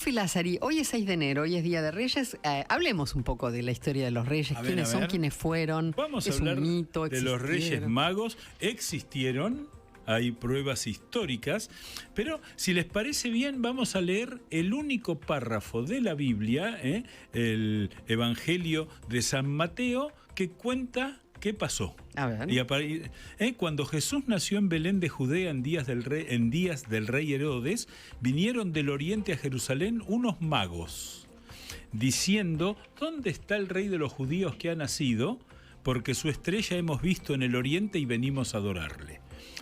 Sofi Lázari, hoy es 6 de enero, hoy es Día de Reyes. Hablemos un poco de la historia de los reyes. ¿Quiénes son? ¿Quiénes fueron? Vamos a ¿Es hablar un mito? de los Reyes Magos. Existieron, hay pruebas históricas, pero si les parece bien, vamos a leer el único párrafo de la Biblia, el Evangelio de San Mateo, que cuenta qué pasó. A ver. Cuando Jesús nació en Belén de Judea en días del rey Herodes, vinieron del oriente a Jerusalén unos magos, diciendo: ¿dónde está el rey de los judíos que ha nacido? Porque su estrella hemos visto en el oriente y venimos a adorarle.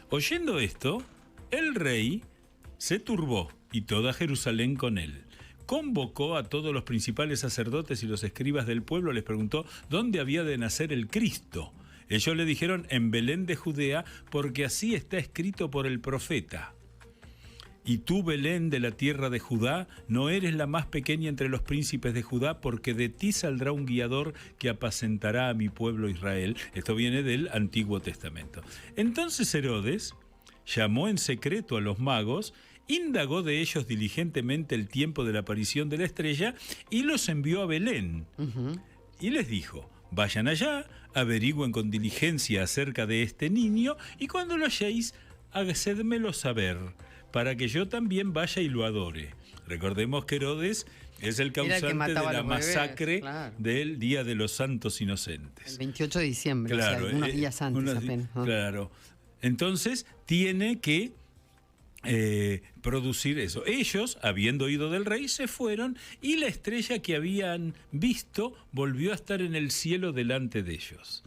Oyendo esto, el rey se turbó y toda Jerusalén con él. Convocó a todos los principales sacerdotes y los escribas del pueblo, les preguntó dónde había de nacer el Cristo. Ellos le dijeron: en Belén de Judea, porque así está escrito por el profeta. Y tú, Belén, de la tierra de Judá, no eres la más pequeña entre los príncipes de Judá, porque de ti saldrá un guiador que apacentará a mi pueblo Israel. Esto viene del Antiguo Testamento. Entonces Herodes llamó en secreto a los magos, indagó de ellos diligentemente el tiempo de la aparición de la estrella y los envió a Belén. Y les dijo: vayan allá, averigüen con diligencia acerca de este niño y cuando lo halléis, hacedmelo saber, para que yo también vaya y lo adore. Recordemos que Herodes es el causante de la masacre del Día de los Santos Inocentes. El 28 de diciembre, claro, o sea, unos días antes apenas. Claro. Entonces, tiene que producir eso. Ellos, habiendo oído del rey, se fueron y la estrella que habían visto volvió a estar en el cielo delante de ellos.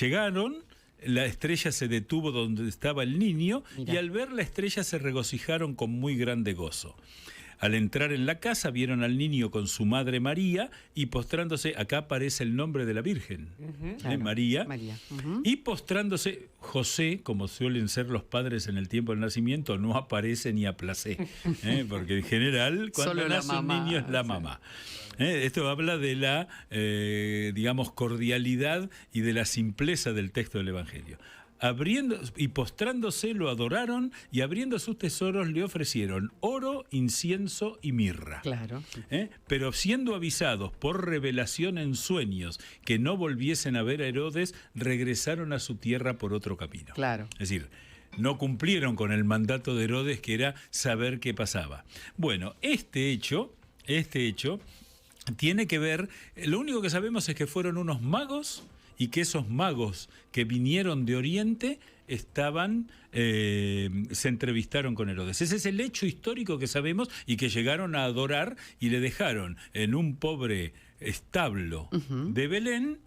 Llegaron, la estrella se detuvo donde estaba el niño. Mirá. Y al ver la estrella se regocijaron con muy grande gozo. Al entrar en la casa vieron al niño con su madre María y postrándose, acá aparece el nombre de la Virgen, claro, María. Y postrándose, José, como suelen ser los padres en el tiempo del nacimiento, no aparece ni a placer, porque en general cuando solo nace un niño es la mamá. Esto habla de la, digamos, cordialidad y de la simpleza del texto del Evangelio. Abriendo y postrándose lo adoraron y abriendo sus tesoros le ofrecieron oro, incienso y mirra. Claro. Pero siendo avisados por revelación en sueños que no volviesen a ver a Herodes, regresaron a su tierra por otro camino. Claro. Es decir, no cumplieron con el mandato de Herodes, que era saber qué pasaba. Bueno, este hecho tiene que ver, lo único que sabemos es que fueron unos magos y que esos magos que vinieron de Oriente se entrevistaron con Herodes. Ese es el hecho histórico que sabemos y que llegaron a adorar y le dejaron en un pobre establo de Belén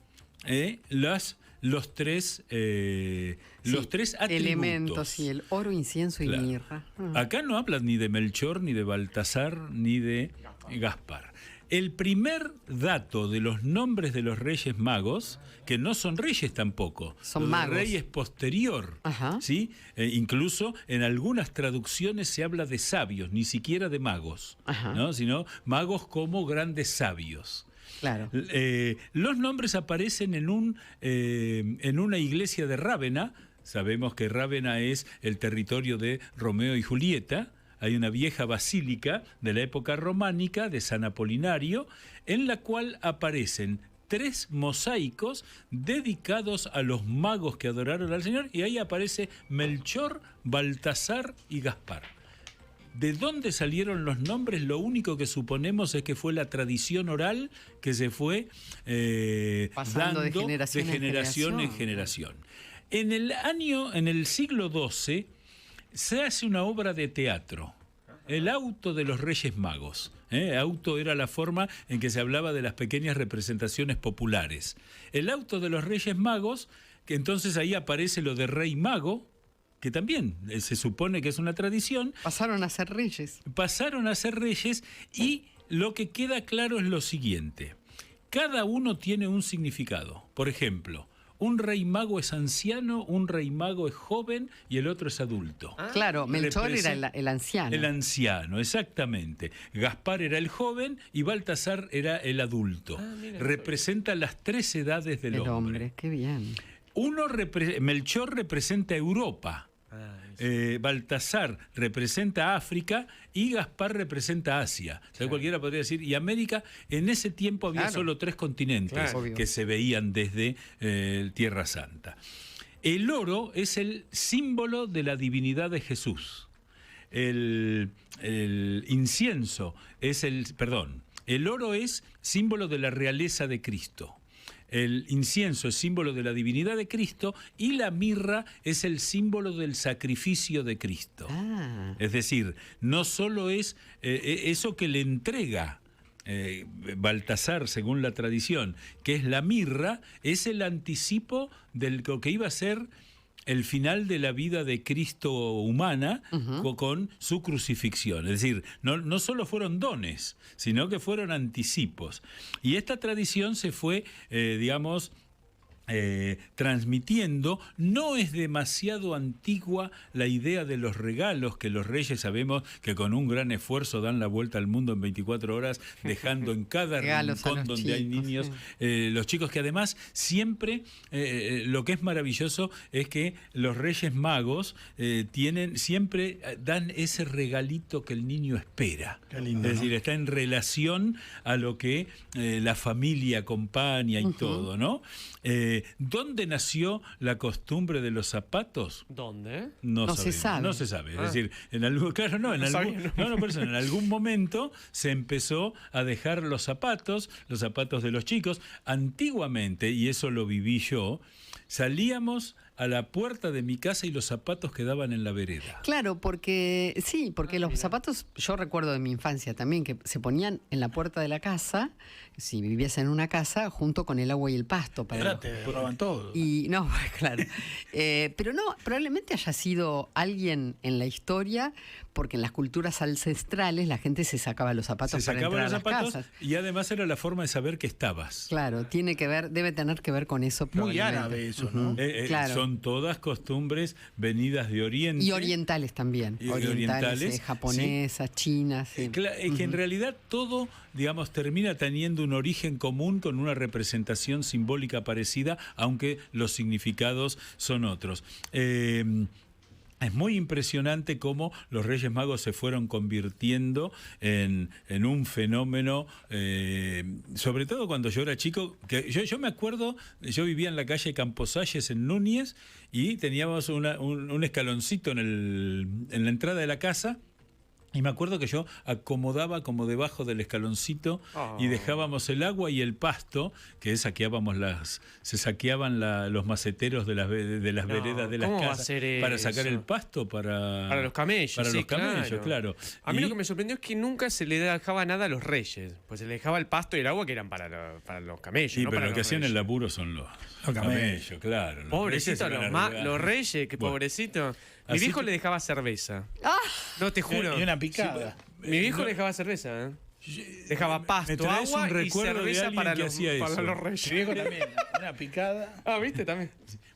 los tres atributos. Elementos, y el oro, incienso y mirra. Acá no hablan ni de Melchor, ni de Baltasar, ni de Gaspar. El primer dato de los nombres de los Reyes Magos, que no son reyes tampoco, son magos. El rey es posterior, ¿sí? Incluso en algunas traducciones se habla de sabios, ni siquiera de magos, ¿no? Sino magos como grandes sabios. Claro. Los nombres aparecen en una iglesia de Rávena. Sabemos que Rávena es el territorio de Romeo y Julieta. Hay una vieja basílica de la época románica de San Apolinario, en la cual aparecen 3 mosaicos dedicados a los magos que adoraron al Señor, y ahí aparece Melchor, Baltasar y Gaspar. ¿De dónde salieron los nombres? Lo único que suponemos es que fue la tradición oral que se fue pasando dando de generación en generación. En el siglo XII se hace una obra de teatro, El auto de los Reyes Magos. Auto era la forma en que se hablaba de las pequeñas representaciones populares. El auto de los Reyes Magos, que entonces ahí aparece lo de Rey Mago, que también se supone que es una tradición. Pasaron a ser reyes. Y lo que queda claro es lo siguiente. Cada uno tiene un significado. Por ejemplo, un rey mago es anciano, un rey mago es joven y el otro es adulto. Claro, Melchor era el anciano. El anciano, exactamente. Gaspar era el joven y Baltasar era el adulto. Representa las 3 edades del hombre. Qué bien. Melchor representa Europa. Baltasar representa África y Gaspar representa Asia. O sea, cualquiera podría decir, y América, en ese tiempo había solo 3 continentes que se veían desde Tierra Santa. El oro es el símbolo de la divinidad de Jesús. El incienso es el oro es símbolo de la realeza de Cristo. El incienso es símbolo de la divinidad de Cristo y la mirra es el símbolo del sacrificio de Cristo. Es decir, no solo es eso que le entrega Baltasar, según la tradición, que es la mirra, es el anticipo de lo que iba a ser el final de la vida de Cristo humana con su crucifixión. Es decir, no solo fueron dones, sino que fueron anticipos. Y esta tradición se fue, transmitiendo. No es demasiado antigua la idea de los regalos que los reyes, sabemos que con un gran esfuerzo dan la vuelta al mundo en 24 horas, dejando en cada rincón donde chicos, hay niños, los chicos, que además siempre, lo que es maravilloso es que los reyes magos siempre dan ese regalito que el niño espera. Qué lindo, es decir, está en relación a lo que la familia acompaña y todo, ¿no? ¿Dónde nació la costumbre de los zapatos? ¿Dónde? No se sabe. No se sabe. Es decir, en algún momento se empezó a dejar los zapatos de los chicos. Antiguamente, y eso lo viví yo, salíamos a la puerta de mi casa y los zapatos quedaban en la vereda. Claro, porque los zapatos, yo recuerdo de mi infancia también, que se ponían en la puerta de la casa, si vivías en una casa, junto con el agua y el pasto. Te roban todo. Y no, claro. Pero no, probablemente haya sido alguien en la historia, porque en las culturas ancestrales la gente se sacaba los zapatos para entrar a las casas. Y además era la forma de saber que estabas. Claro, debe tener que ver con eso. Muy árabe eso, ¿no? Claro. Son todas costumbres venidas de Oriente. Y orientales también. Orientales, japonesas, chinas. Sí. Es que en realidad todo, termina teniendo un origen común con una representación simbólica parecida, aunque los significados son otros. Es muy impresionante cómo los Reyes Magos se fueron convirtiendo en un fenómeno, sobre todo cuando yo era chico. Que yo me acuerdo, yo vivía en la calle Camposalles en Núñez y teníamos un escaloncito en la entrada de la casa. Y me acuerdo que yo acomodaba como debajo del escaloncito y dejábamos el agua y el pasto, que se saqueaban los maceteros de las veredas de las casas para sacar el pasto para los camellos. Para los camellos, claro. A mí lo que me sorprendió es que nunca se le dejaba nada a los reyes, pues se le dejaba el pasto y el agua que eran para los camellos. Sí, no pero para lo que hacían el laburo son los camellos, claro. Pobrecitos los reyes, que pobrecito. Mi viejo le dejaba cerveza. No, te juro. Y una picada. Mi viejo le dejaba cerveza, Dejaba pasto, agua y cerveza para los reyes. Mi viejo también. Una picada. ¿Viste? También.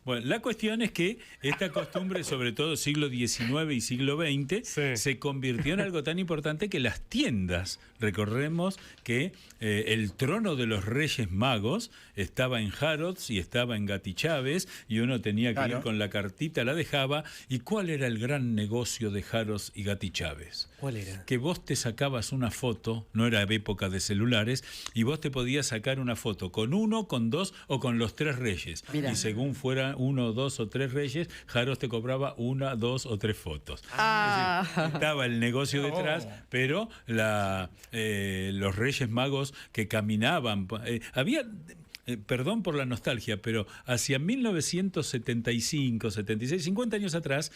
Bueno, la cuestión es que esta costumbre, sobre todo siglo XIX y siglo XX, se convirtió en algo tan importante que las tiendas, recordemos que el trono de los Reyes Magos estaba en Harrods y estaba en Gatti Chávez, y uno tenía que ir con la cartita, la dejaba. ¿Y cuál era el gran negocio de Harrods y Gatti Chávez? ¿Cuál era? Que vos te sacabas una foto, no era época de celulares, y vos te podías sacar una foto con uno, con dos o con los 3 reyes. Mirá. Y según fuera 1, 2 o 3 reyes, Harrods te cobraba 1, 2 o 3 fotos. Es decir, estaba el negocio detrás, pero los Reyes Magos que caminaban, había... perdón por la nostalgia, pero hacia 1975, 76, 50 años atrás,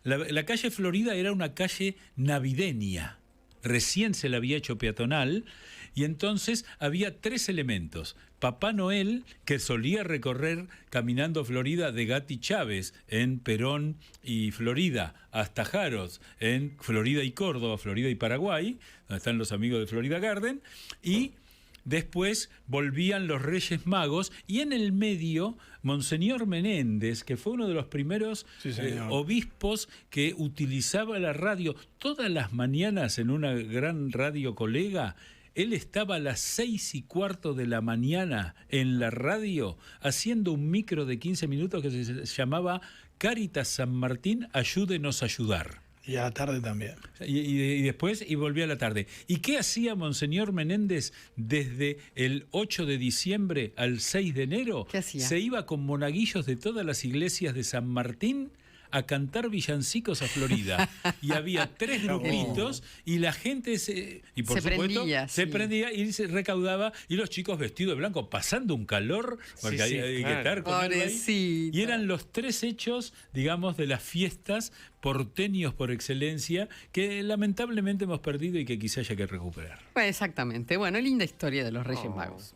la calle Florida era una calle navideña. Recién se la había hecho peatonal, y entonces había 3 elementos. Papá Noel, que solía recorrer caminando Florida de Gatti Chávez en Perón y Florida hasta Harrods en Florida y Córdoba, Florida y Paraguay, donde están los amigos de Florida Garden, y después volvían los Reyes Magos, y en el medio Monseñor Menéndez, que fue uno de los primeros obispos que utilizaba la radio todas las mañanas en una gran radio colega. él estaba a las 6:15 de la mañana en la radio haciendo un micro de 15 minutos que se llamaba Cáritas San Martín, ayúdenos a ayudar. Y a la tarde también. Y después volvió a la tarde. ¿Y qué hacía Monseñor Menéndez desde el 8 de diciembre al 6 de enero? ¿Qué hacía? Se iba con monaguillos de todas las iglesias de San Martín a cantar villancicos a Florida. Y había 3 grupitos y la gente y por Se supuesto prendía, se sí. prendía y se recaudaba y los chicos vestidos de blanco pasando un calor porque Sí, hay que claro. estar con algo ahí. Pobrecito. Y eran los 3 hechos, digamos, de las fiestas porteños por excelencia que lamentablemente hemos perdido y que quizá haya que recuperar. Pues exactamente. Bueno, linda historia de los Reyes Magos.